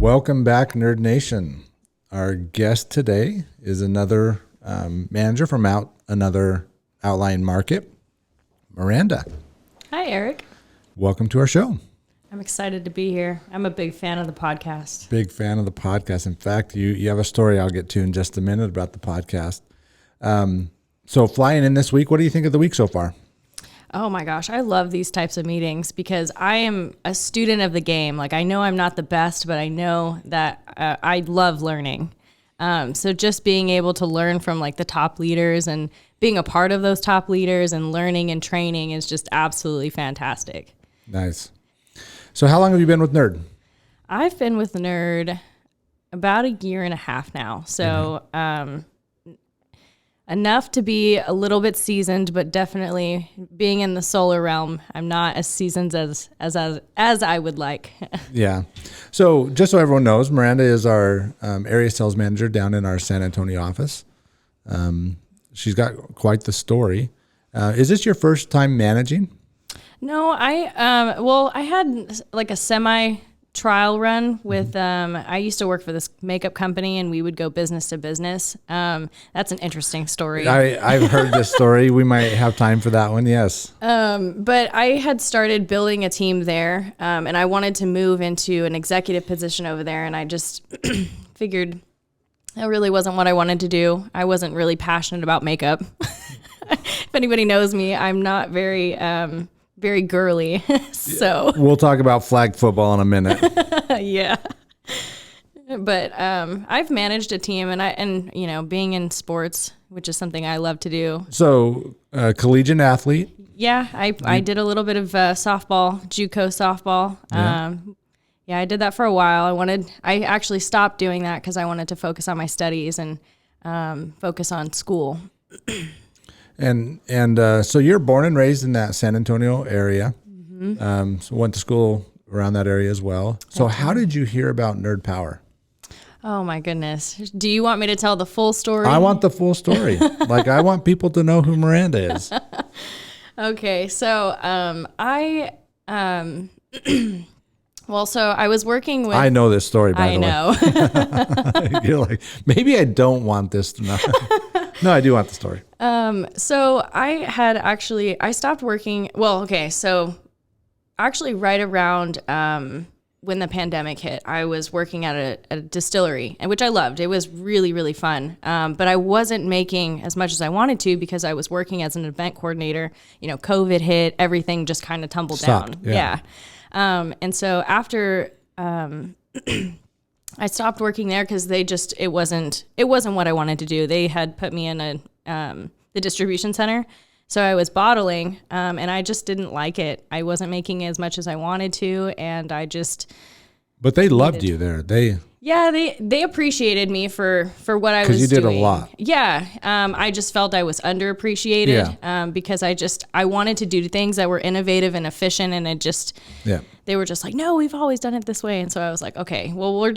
Welcome back, Nerd Nation. Our guest today is another manager from another outlying market, Miranda. Hi, Eric. Welcome to our show. I'm excited to be here. I'm a big fan of the podcast. Big fan of the podcast. In fact, you have a story I'll get to in just a minute about the podcast. So flying in this week, what do you think of the week so far? Oh my gosh, I love these types of meetings because I am a student of the game. Like, I know I'm not the best, but I know that I love learning. So just being able to learn from like the top leaders and being a part of those top leaders and learning and training is just absolutely fantastic. Nice. So how long have you been with N.E.R.D? I've been with N.E.R.D about a year and a half now. So, enough to be a little bit seasoned, but definitely being in the solar realm, I'm not as seasoned as I would like. Yeah. So just so everyone knows, Miranda is our area sales manager down in our San Antonio office. She's got quite the story. Is this your first time managing? No, I had like a semi trial run with, I used to work for this makeup company and we would go business to business. That's an interesting story. I've heard this story. We might have time for that one. Yes. But I had started building a team there, and I wanted to move into an executive position over there. And I just figured that really wasn't what I wanted to do. I wasn't really passionate about makeup. If anybody knows me, I'm not very girly. So we'll talk about flag football in a minute. Yeah. But I've managed a team and you know, being in sports, which is something I love to do. So collegiate athlete. Yeah, I did a little bit of softball, JUCO softball. Yeah, I did that for a while. I actually stopped doing that because I wanted to focus on my studies and focus on school. And so you're born and raised in that San Antonio area. Mm-hmm. So went to school around that area as well. So how did you hear about N.E.R.D Power? Oh my goodness. Do you want me to tell the full story? I want the full story. Like, I want people to know who Miranda is. Okay. So, well, so I was working with... I know this story, by the way. I know. You're like, maybe I don't want this to know. No, I do want the story. So I stopped working. Well, okay. So actually right around, when the pandemic hit, I was working at a distillery, and which I loved. It was really, really fun. But I wasn't making as much as I wanted to because I was working as an event coordinator. You know, COVID hit, everything just kind of tumbled down. Yeah. And so after, I stopped working there because it wasn't what I wanted to do. They had put me in the distribution center. So I was bottling, and I just didn't like it. I wasn't making as much as I wanted to, and But they loved you there. They appreciated me for what I was doing. Because you did a lot. Yeah. I just felt I was underappreciated because I wanted to do things that were innovative and efficient, and they were just like, no, we've always done it this way. And so I was like, okay, well,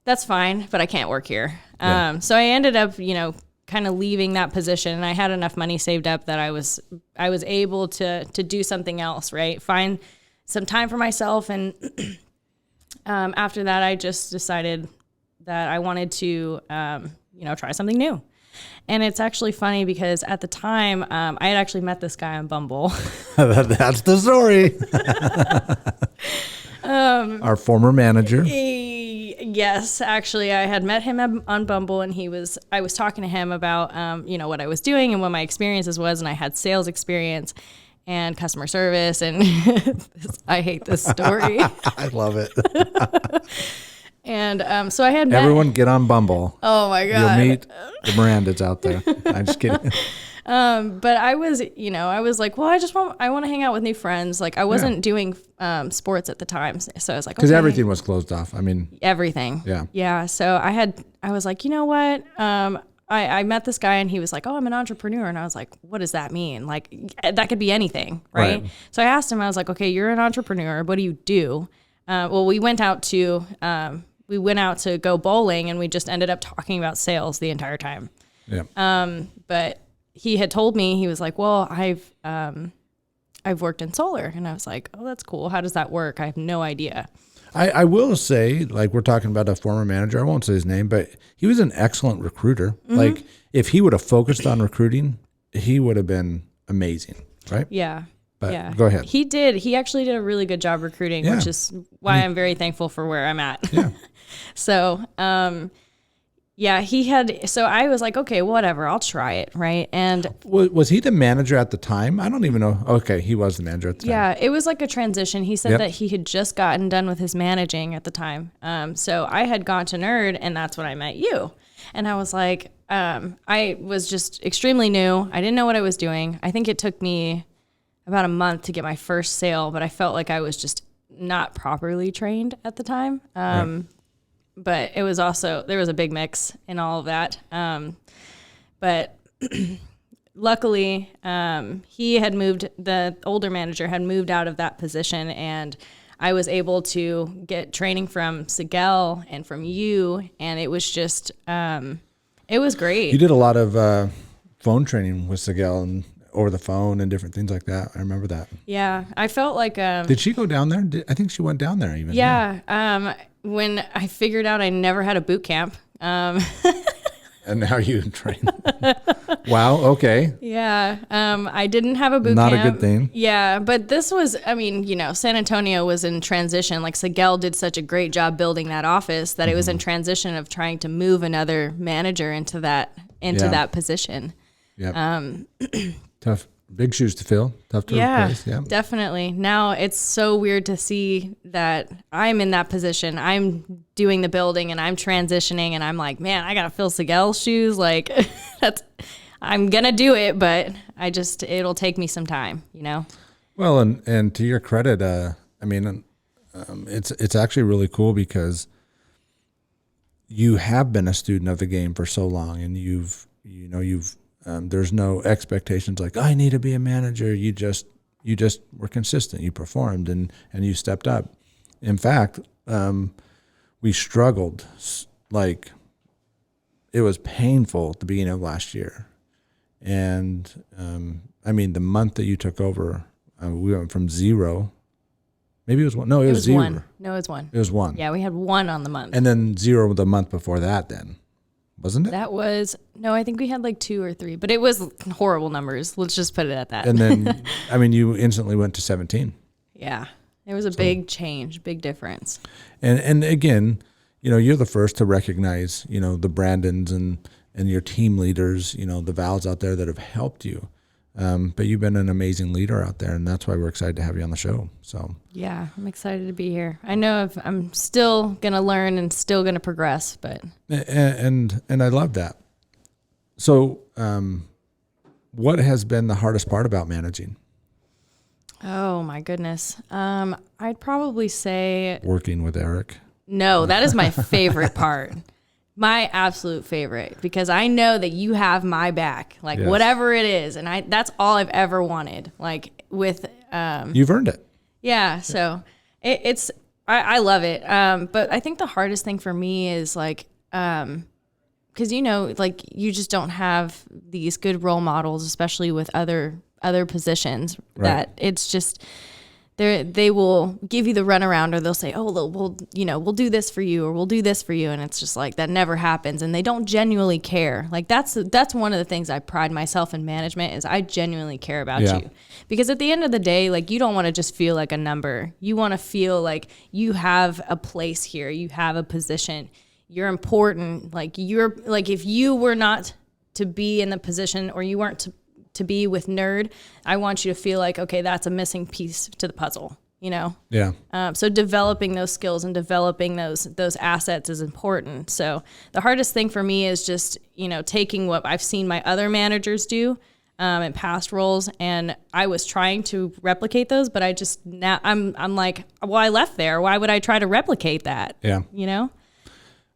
that's fine, but I can't work here. So I ended up, kind of leaving that position, and I had enough money saved up that I was able to do something else, right? Find some time for myself. And after that, I just decided that I wanted to, try something new. And it's actually funny because at the time, I had actually met this guy on Bumble. That's the story. Our former manager. Yes, actually, I had met him on Bumble, and I was talking to him about, what I was doing and what my experiences was, and I had sales experience and customer service, and I hate this story. I love it. And so I had met... Everyone get on Bumble. Oh my God. You'll meet the Mirandas out there. I'm just kidding. But I was like, well, I want to hang out with new friends. Like, I wasn't doing sports at the time. So I was like, because okay. everything was closed off. I mean, everything. Yeah. Yeah. So I was like, you know what? I met this guy, and he was like, oh, I'm an entrepreneur. And I was like, what does that mean? Like, that could be anything. Right. So I asked him, I was like, okay, you're an entrepreneur. What do you do? Well, we went out to go bowling, and we just ended up talking about sales the entire time. Yeah. But he had told me, he was like, well, I've worked in solar. And I was like, oh, that's cool. How does that work? I have no idea. I will say, like, we're talking about a former manager. I won't say his name, but he was an excellent recruiter. Mm-hmm. Like, if he would have focused on recruiting, he would have been amazing, right? Yeah. But yeah. Go ahead. He did. He actually did a really good job recruiting, which is why I'm very thankful for where I'm at. Yeah. So, yeah, he had, so I was like, okay, whatever, I'll try it, right? And was he the manager at the time? I don't even know. Okay, he was the manager at the time. Yeah, it was like a transition. He said that he had just gotten done with his managing at the time. So I had gone to N.E.R.D, and that's when I met you. And I was like, I was just extremely new. I didn't know what I was doing. I think it took me about a month to get my first sale, but I felt like I was just not properly trained at the time. Right. But it was also, there was a big mix in all of that. But luckily, he had moved, the older manager had moved out of that position, and I was able to get training from Sigel and from you, and it was just, it was great. You did a lot of phone training with Sigel and over the phone and different things like that. I remember that. Yeah, I felt like... did she go down there? I think she went down there even. Yeah, when I figured out I never had a boot camp. And now you train. Wow, okay. Yeah, I didn't have a boot Not camp. Not a good thing. Yeah, but this was, I mean, you know, San Antonio was in transition. Like, Sigel did such a great job building that office that it was in transition of trying to move another manager into that position. Yeah. Tough, big shoes to fill. Tough to replace. Yeah, definitely. Now it's so weird to see that I'm in that position. I'm doing the building and I'm transitioning, and I'm like, man, I gotta fill Sigel's shoes. Like, I'm gonna do it, but it'll take me some time, you know. Well, and to your credit, I mean, it's actually really cool because you have been a student of the game for so long, and you've there's no expectations like, I need to be a manager. You just were consistent. You performed and you stepped up. In fact, we struggled. Like, it was painful at the beginning of last year. And, I mean, the month that you took over, we went from 0. Maybe it was 1. No, it was 0. 1. No, it was 1. It was 1. Yeah, we had 1 on the month. And then 0 the month before that then. Wasn't it? That was, no, I think we had like 2 or 3, but it was horrible numbers. Let's just put it at that. And then, I mean, you instantly went to 17. Yeah. It was a big change, big difference. And again, you're the first to recognize, the Brandons and your team leaders, the Vals out there that have helped you. But you've been an amazing leader out there, and that's why we're excited to have you on the show. So yeah, I'm excited to be here. I know I'm still gonna learn and still gonna progress, but and I love that. So, what has been the hardest part about managing? Oh my goodness, I'd probably say working with Eric. No, that is my favorite part. My absolute favorite, because I know that you have my back, like yes. Whatever it is. And that's all I've ever wanted. Like with, you've earned it. Yeah. So I love it. But I think the hardest thing for me is like, cause like you just don't have these good role models, especially with other positions that it's just, they will give you the runaround, or they'll say, oh, we'll do this for you, or we'll do this for you. And it's just like, that never happens. And they don't genuinely care. Like that's one of the things I pride myself in management is I genuinely care about you. Because at the end of the day, like you don't want to just feel like a number. You want to feel like you have a place here. You have a position. You're important. Like if you were not to be in the position, or you weren't to be with N.E.R.D, I want you to feel like, okay, that's a missing piece to the puzzle, Yeah. So developing those skills and developing those assets is important. So the hardest thing for me is just, taking what I've seen my other managers do in past roles, and I was trying to replicate those, but I'm like, well, I left there. Why would I try to replicate that? Yeah.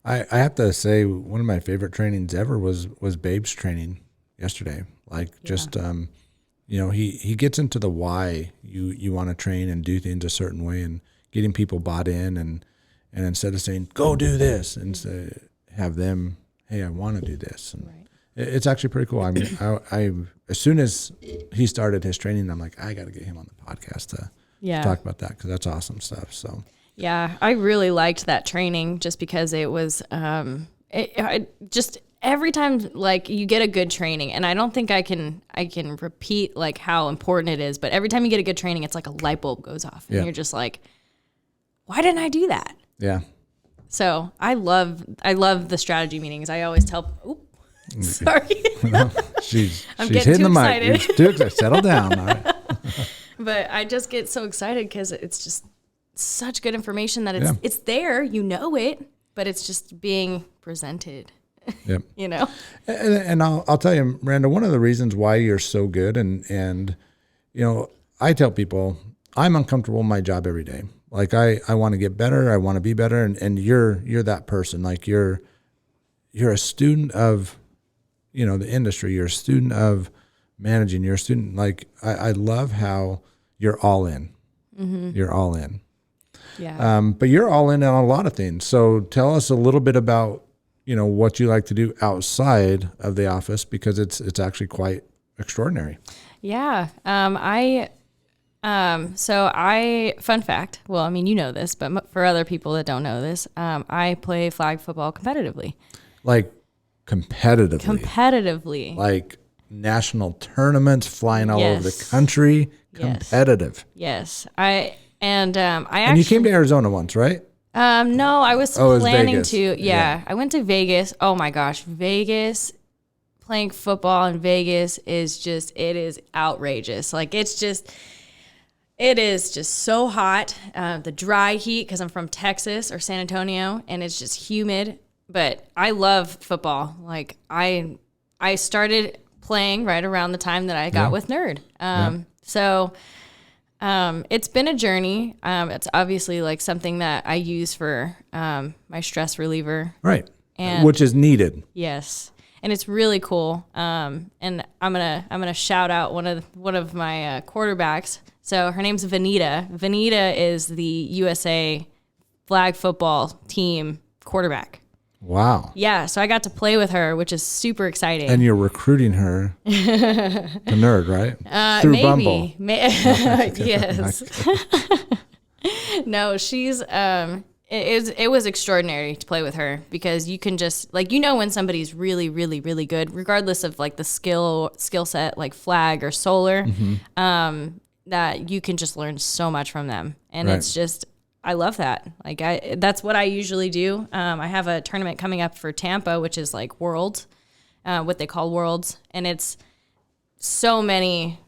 I have to say, one of my favorite trainings ever was Babe's training yesterday. He gets into the why you want to train and do things a certain way, and getting people bought in, and instead of saying, go do this, and say, have them, hey, I want to do this. And it's actually pretty cool. I mean, I as soon as he started his training, I'm like, I got to get him on the podcast to talk about that, because that's awesome stuff. So Yeah, I really liked that training just because it was just every time like you get a good training, and I don't think I can repeat like how important it is, but every time you get a good training, it's like a light bulb goes off and you're just like, why didn't I do that? Yeah. So I love the strategy meetings. I always tell, sorry. she's getting hitting too the excited. mic. You're too excited. Settle down. All right. But I just get so excited because it's just such good information that it's there, you know it, but it's just being presented. Yep. You know? And I'll tell you, Miranda, one of the reasons why you're so good, and you know, I tell people I'm uncomfortable in my job every day. Like I want to get better, I want to be better, and you're that person. Like you're a student of, you know, the industry. You're a student of managing. You're a student. Like I love how you're all in. Mm-hmm. You're all in. Yeah. But you're all in on a lot of things. So tell us a little bit about, you know, what you like to do outside of the office, because it's actually quite extraordinary. Yeah. Fun fact, well, I mean, you know this, but for other people that don't know this, I play flag football competitively. Like competitively? Competitively. Like national tournaments, flying all over the country, competitive. Yes. And you came to Arizona once, right? No, I was planning Vegas. to. Yeah, I went to Vegas. Oh my gosh, Vegas, playing football in Vegas is it is outrageous. Like it is just so hot. The dry heat, because I'm from Texas or San Antonio, and it's just humid. But I love football. Like I started playing right around the time that I got with N.E.R.D. So it's been a journey. It's obviously like something that I use for my stress reliever. Right. And which is needed. Yes. And it's really cool. And I'm gonna shout out one of my quarterbacks. So her name's Vanita. Vanita is the USA flag football team quarterback. Wow. Yeah, so I got to play with her, which is super exciting. And you're recruiting her to N.E.R.D, right? Through Bumble. Yes. No, she's it was extraordinary to play with her, because you can just like, you know, when somebody's really, really, really good, regardless of like the skill set, like flag or solar, that you can just learn so much from them. And it's just, I love that. Like that's what I usually do. I have a tournament coming up for Tampa, which is like Worlds, what they call Worlds. And it's so many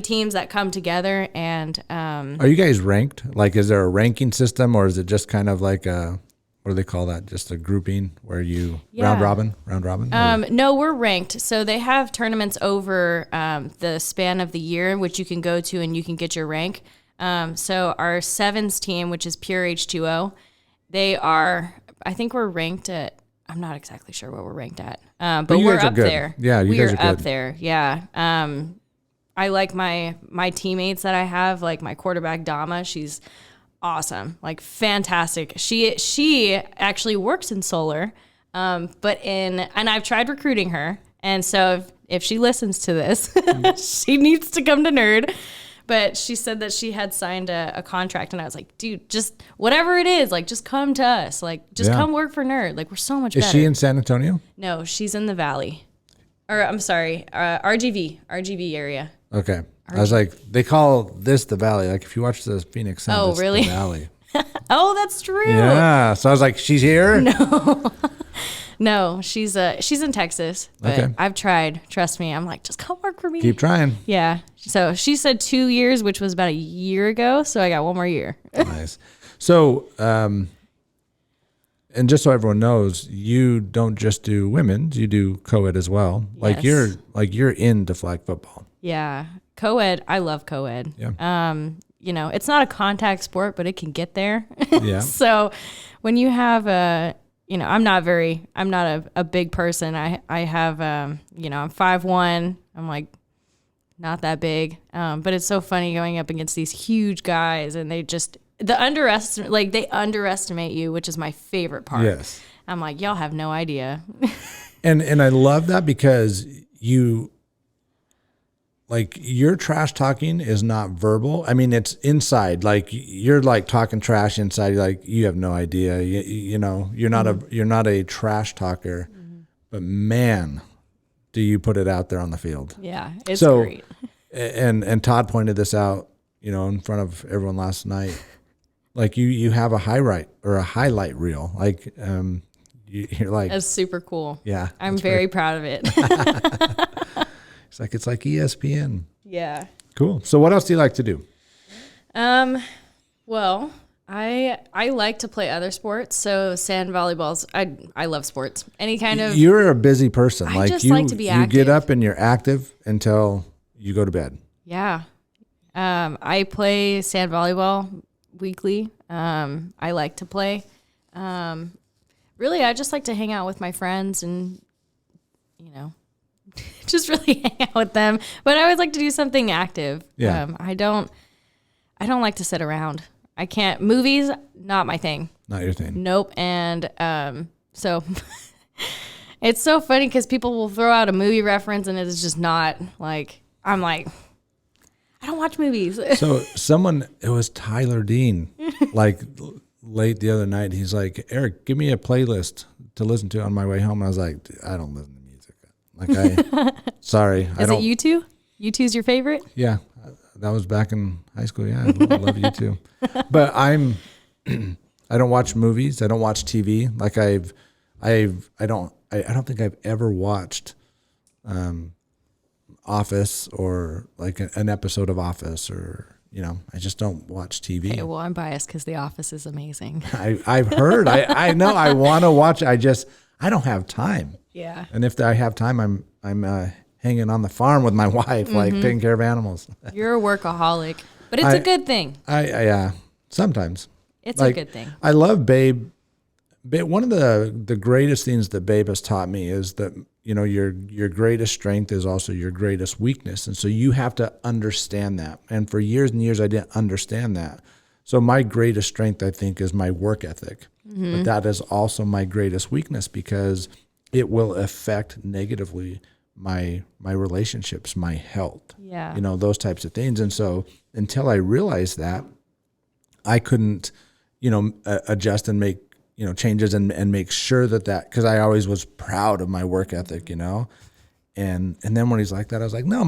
teams that come together. And are you guys ranked? Like, is there a ranking system, or is it just kind of like what do they call that? Just a grouping where you round robin? No, we're ranked. So they have tournaments over the span of the year, which you can go to and you can get your rank. So our sevens team, which is pure H2O, I think we're ranked at, I'm not exactly sure what we're ranked at, but we're up there. Yeah, you guys are good. Up there. Yeah. I like my teammates that I have, like my quarterback Dama. She's awesome, like fantastic. She actually works in solar, and I've tried recruiting her. And so if she listens to this, she needs to come to N.E.R.D. But she said that she had signed a contract, and I was like, dude, just whatever it is, like, just come to us. Like, just come work for N.E.R.D. Like, we're so much better. Is she in San Antonio? No, she's in the Valley. Or, I'm sorry, RGV area. Okay. I was like, they call this the Valley. Like, if you watch the Phoenix Suns, it's really? the Valley. Oh, that's true. Yeah. So I was like, she's here? No, she's in Texas, but I've tried. Trust me. I'm like, just come work for me. Keep trying. Yeah. So she said 2 years, which was about a year ago. So I got one more year. Nice. So, and just so everyone knows, you don't just do women's, you do co-ed as well. Yes. You're into flag football. Yeah. Co-ed. I love co-ed. Yeah. You know, it's not a contact sport, but it can get there. Yeah. So when you have I'm not a big person. I have, I'm 5'1". I'm like not that big. But it's so funny going up against these huge guys, and they underestimate you, which is my favorite part. Yes. I'm like, y'all have no idea. And I love that, because like your trash talking is not verbal. I mean, it's inside. Like you're like talking trash inside. Like you have no idea. You know, you're not a trash talker, but man, do you put it out there on the field? Yeah, it's great. And Todd pointed this out, you know, in front of everyone last night. Like you have a highlight reel. Like you're like, that's super cool. Yeah, I'm very proud of it. It's like ESPN. Yeah. Cool. So what else do you like to do? Well, I like to play other sports. So sand volleyballs. I love sports. Any kind of. You're a busy person. I just like to be active. You get up and you're active until you go to bed. Yeah. I play sand volleyball weekly. I like to play. Really, I just like to hang out with my friends and, you know, just really hang out with them. But I always like to do something active. Yeah. I don't like to sit around. I can't. Movies, not my thing. Not your thing. Nope. And so it's so funny because people will throw out a movie reference and it's just not like, I'm like, I don't watch movies. So it was Tyler Dean, like late the other night. He's like, Eric, give me a playlist to listen to on my way home. And I was like, I don't listen to music. Like sorry. Is it U2? U2's your favorite? Yeah. That was back in high school. Yeah. I love U2. But I don't watch movies. I don't watch TV. Like I don't think I've ever watched, Office or like an episode of Office or, you know, I just don't watch TV. Okay, well, I'm biased because The Office is amazing. I've heard, I know I want to watch it. I don't have time. Yeah. And if I have time, I'm hanging on the farm with my wife, like taking care of animals. You're a workaholic, but it's a good thing. Yeah, sometimes. It's a good thing. I love Babe. One of the greatest things that Babe has taught me is that, you know, your greatest strength is also your greatest weakness. And so you have to understand that. And for years and years, I didn't understand that. So my greatest strength, I think, is my work ethic. But that is also my greatest weakness because it will affect negatively my relationships, my health, you know, those types of things. And so until I realized that, I couldn't, you know, adjust and make, you know, changes and make sure that because I always was proud of my work ethic, you know, and then when he's like that, I was like, no,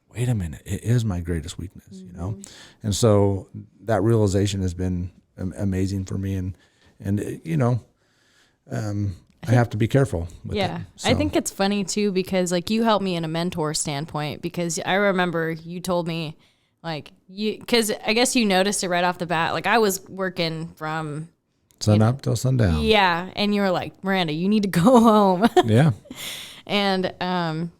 wait a minute, it is my greatest weakness, you know? And so that realization has been amazing for me. And you know, I have to be careful with it. So. I think it's funny too, because like you helped me in a mentor standpoint, because I remember you told me like because I guess you noticed it right off the bat. Like I was working from sun up till sundown. Yeah. And you were like, Miranda, you need to go home. Yeah. And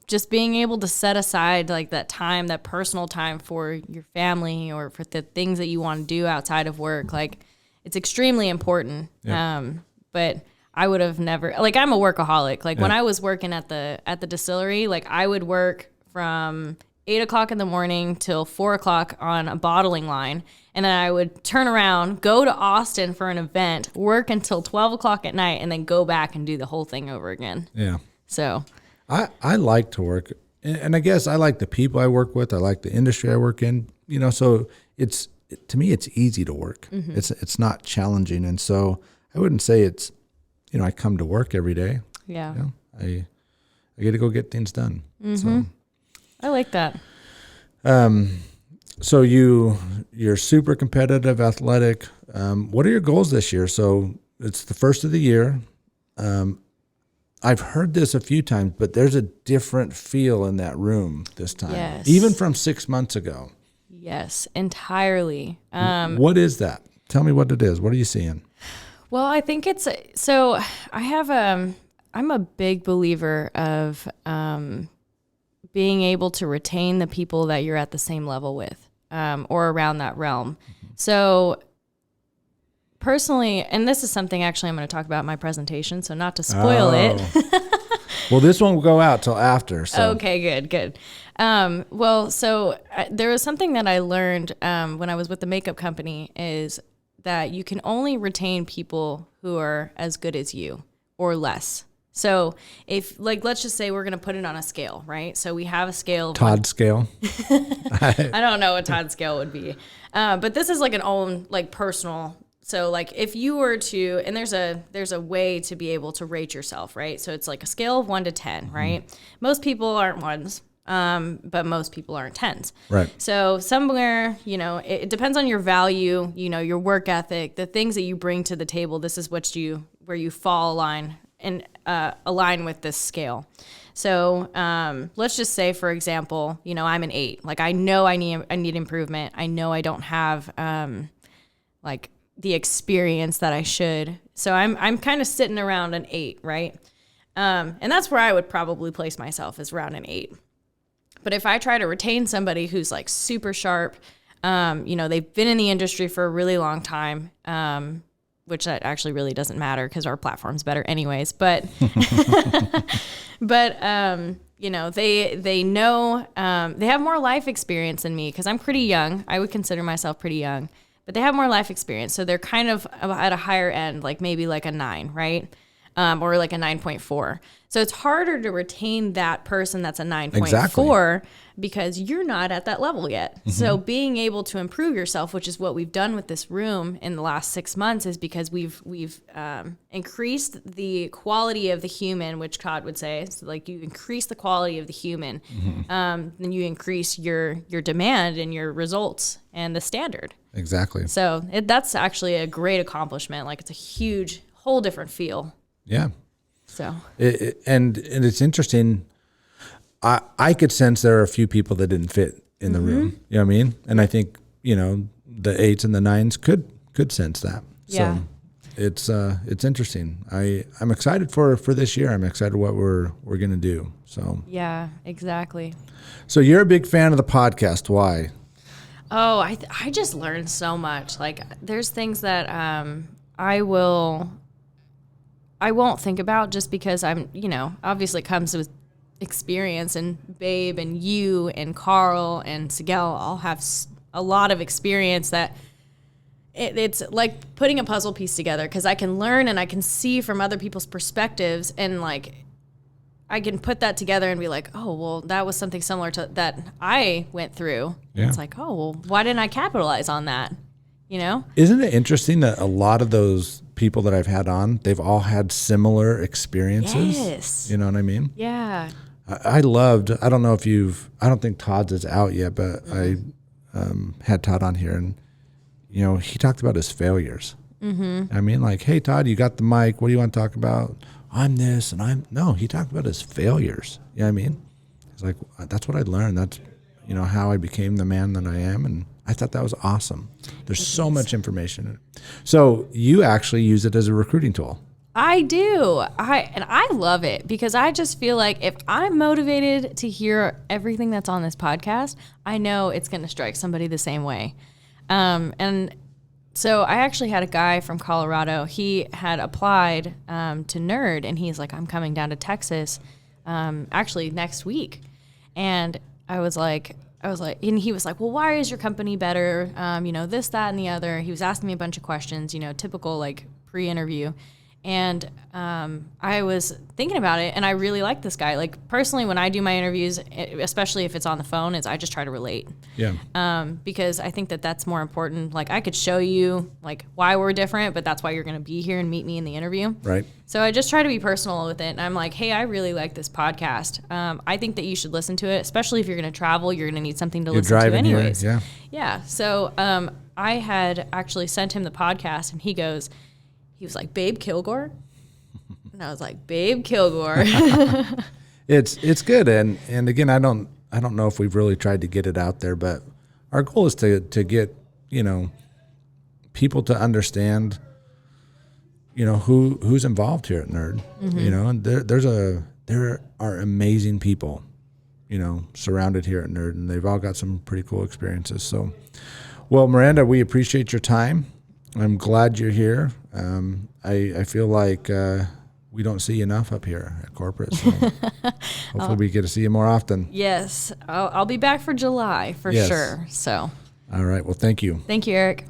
just being able to set aside like that time, that personal time for your family or for the things that you want to do outside of work, like it's extremely important. Yeah. But I would have never, like I'm a workaholic. Like when I was working at the distillery, like I would work from 8 o'clock in the morning till 4 o'clock on a bottling line. And then I would turn around, go to Austin for an event, work until 12 o'clock at night, and then go back and do the whole thing over again. Yeah. So I like to work. And I guess I like the people I work with. I like the industry I work in, you know, so to me, it's easy to work. It's not challenging. And so I wouldn't say it's, you know, I come to work every day. Yeah. You know, I get to go get things done. So I like that. So you're super competitive, athletic. What are your goals this year? So it's the first of the year. I've heard this a few times, but there's a different feel in that room this time, Yes. even from 6 months ago. Yes, entirely. What is that? Tell me what it is. What are you seeing? Well, I think it's so. I'm a big believer of being able to retain the people that you're at the same level with, or around that realm. So personally, and this is something actually I'm going to talk about in my presentation, so not to spoil it. Well, this one will go out till after. So. Okay, good. There was something that I learned when I was with the makeup company is that you can only retain people who are as good as you or less. So if let's just say we're going to put it on a scale, right? So we have a scale. Todd scale. I don't know what Todd scale would be. But this is like an own personal. So like if you were to, and there's a way to be able to rate yourself, right? So it's like a scale of 1 to 10, right? Most people aren't 1s. But most people aren't 10s. Right. So somewhere, it depends on your value, your work ethic, the things that you bring to the table. This is where you fall align with this scale. So let's just say, for example, I'm an 8. Like I know I need improvement. I know I don't have the experience that I should. So I'm kind of sitting around an 8, right? And that's where I would probably place myself, is around an 8. But if I try to retain somebody who's like super sharp, they've been in the industry for a really long time, which that actually really doesn't matter because our platform's better anyways. But, they know, they have more life experience than me because I'm pretty young. I would consider myself pretty young, but they have more life experience. So they're kind of at a higher end, like maybe like a 9, right? Or like a 9.4. So it's harder to retain that person that's a 9.4 exactly. Because you're not at that level yet. Mm-hmm. So being able to improve yourself, which is what we've done with this room in the last 6 months, is because we've increased the quality of the human, which Todd would say. So like you increase the quality of the human, then you increase your demand and your results and the standard. Exactly. So that's actually a great accomplishment. Like it's a huge, whole different feel. Yeah. So and it's interesting. I could sense there are a few people that didn't fit in the room. You know what I mean? And I think the 8s and the 9s could sense that. Yeah. So it's interesting. I'm excited for this year. I'm excited what we're gonna do. So yeah, exactly. So you're a big fan of the podcast. Why? Oh, I just learned so much. Like there's things that I won't think about just because I'm, obviously it comes with experience, and Babe and you and Carl and Sigel all have a lot of experience that it's like putting a puzzle piece together, because I can learn and I can see from other people's perspectives, and like I can put that together and be like, oh, well, that was something similar to that I went through. Yeah. It's like, oh, well, why didn't I capitalize on that? Isn't it interesting that a lot of those people that I've had on, they've all had similar experiences? Yes. You know what I mean? Yeah. I don't know if I don't think Todd's is out yet, but I had Todd on here, and, he talked about his failures. Mm-hmm. I mean, like, hey, Todd, you got the mic. What do you want to talk about? I'm this, and no, he talked about his failures. You know what I mean? He's like, that's what I learned. That's, how I became the man that I am. And I thought that was awesome. There's so much information in it. So you actually use it as a recruiting tool. I do. I love it, because I just feel like if I'm motivated to hear everything that's on this podcast, I know it's going to strike somebody the same way. And so I actually had a guy from Colorado. He had applied to N.E.R.D, and he's like, I'm coming down to Texas actually next week. And I was like, and he was like, well, why is your company better? This, that, and the other. He was asking me a bunch of questions, typical like pre-interview. And I was thinking about it, and I really like this guy. Like personally, when I do my interviews, especially if it's on the phone, I just try to relate. Yeah. Because I think that's more important. Like I could show you like why we're different, but that's why you're going to be here and meet me in the interview. Right. So I just try to be personal with it. And I'm like, hey, I really like this podcast. I think that you should listen to it, especially if you're going to travel. You're going to need something to listen to anyways. Here, yeah. Yeah. So I had actually sent him the podcast, and he was like, Babe Kilgore? And I was like, Babe Kilgore. It's good. And again, I don't know if we've really tried to get it out there, but our goal is to get, people to understand, who's involved here at N.E.R.D. Mm-hmm. And there are amazing people, surrounded here at N.E.R.D, and they've all got some pretty cool experiences. So, well, Miranda, we appreciate your time. I'm glad you're here. I feel like we don't see you enough up here at corporate, so hopefully we get to see you more often. Yes, I'll be back for July for sure. So. All right. Well, thank you. Thank you, Eric.